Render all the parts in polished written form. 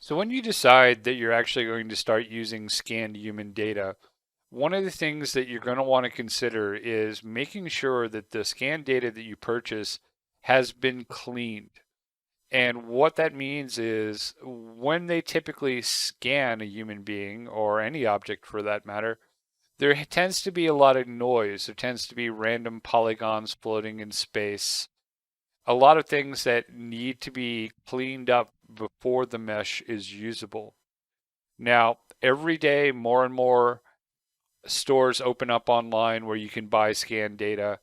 So when you decide that you're actually going to start using scanned human data, one of the things that you're going to want to consider is making sure that the scanned data that you purchase has been cleaned. And what that means is when they typically scan a human being or any object for that matter, there tends to be a lot of noise. There tends to be random polygons floating in space, a lot of things that need to be cleaned up before the mesh is usable. Now, every day, more and more stores open up online where you can buy scan data.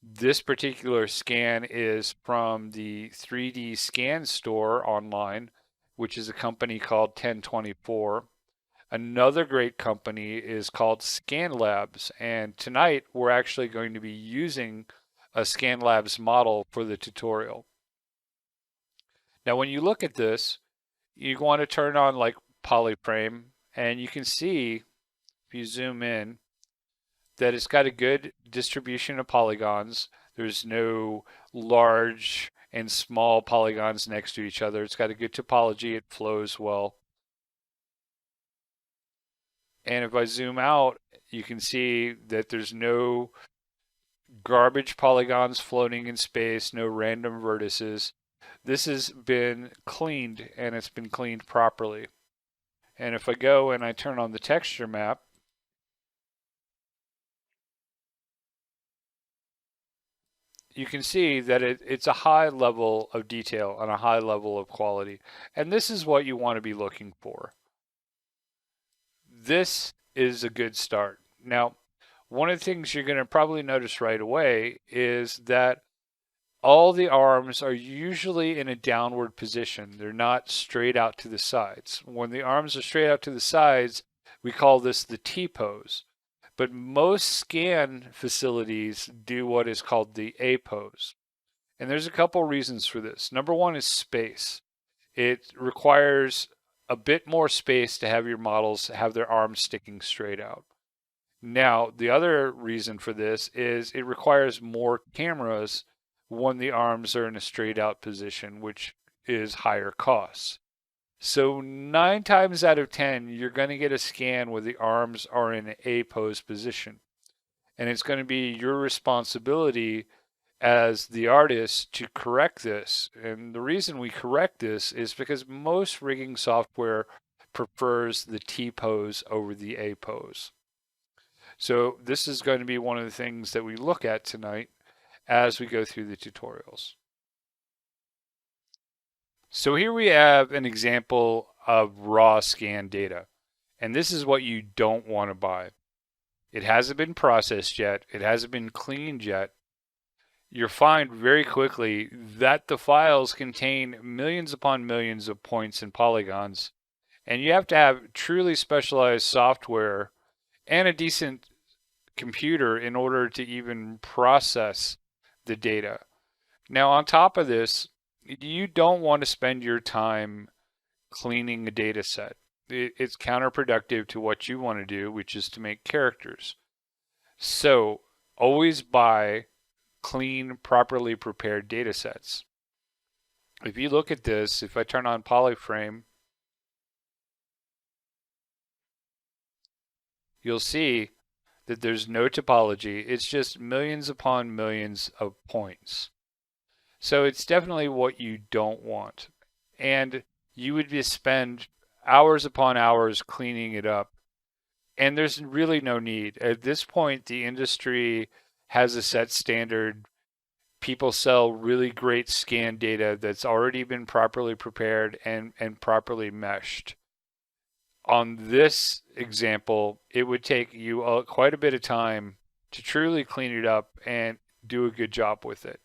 This particular scan is from the 3D Scan store online, which is a company called 1024. Another great company is called Scan Labs, and tonight we're actually going to be using a Scan Labs model for the tutorial. Now, when you look at this, you want to turn on like polyframe, and you can see if you zoom in that it's got a good distribution of polygons. There's no large and small polygons next to each other. It's got a good topology. It flows well. And if I zoom out, you can see that there's no garbage polygons floating in space, no random vertices. This has been cleaned, and it's been cleaned properly. And if I go and I turn on the texture map, you can see that it's a high level of detail and a high level of quality. And this is what you want to be looking for. This is a good start. Now, one of the things you're going to probably notice right away is that all the arms are usually in a downward position. They're not straight out to the sides. When the arms are straight out to the sides, we call this the T pose. But most scan facilities do what is called the A pose. And there's a couple reasons for this. Number one is space. It requires a bit more space to have your models have their arms sticking straight out. Now, the other reason for this is it requires more cameras when the arms are in a straight out position, which is higher costs. So 9 times out of 10, you're going to get a scan where the arms are in an A pose position. And it's going to be your responsibility as the artist to correct this. And the reason we correct this is because most rigging software prefers the T pose over the A pose. So this is going to be one of the things that we look at tonight as we go through the tutorials. So here we have an example of raw scan data. And this is what you don't want to buy. It hasn't been processed yet. It hasn't been cleaned yet. You'll find very quickly that the files contain millions upon millions of points and polygons. And you have to have truly specialized software and a decent computer in order to even process the data. Now, on top of this, you don't want to spend your time cleaning a data set. It's counterproductive to what you want to do, which is to make characters. So always buy clean, properly prepared data sets. If you look at this, if I turn on polyframe, you'll see that there's no topology. It's just millions upon millions of points. So it's definitely what you don't want. And you would just spend hours upon hours cleaning it up. And there's really no need. At this point, the industry has a set standard. People sell really great scan data that's already been properly prepared and properly meshed. On this example, it would take you quite a bit of time to truly clean it up and do a good job with it.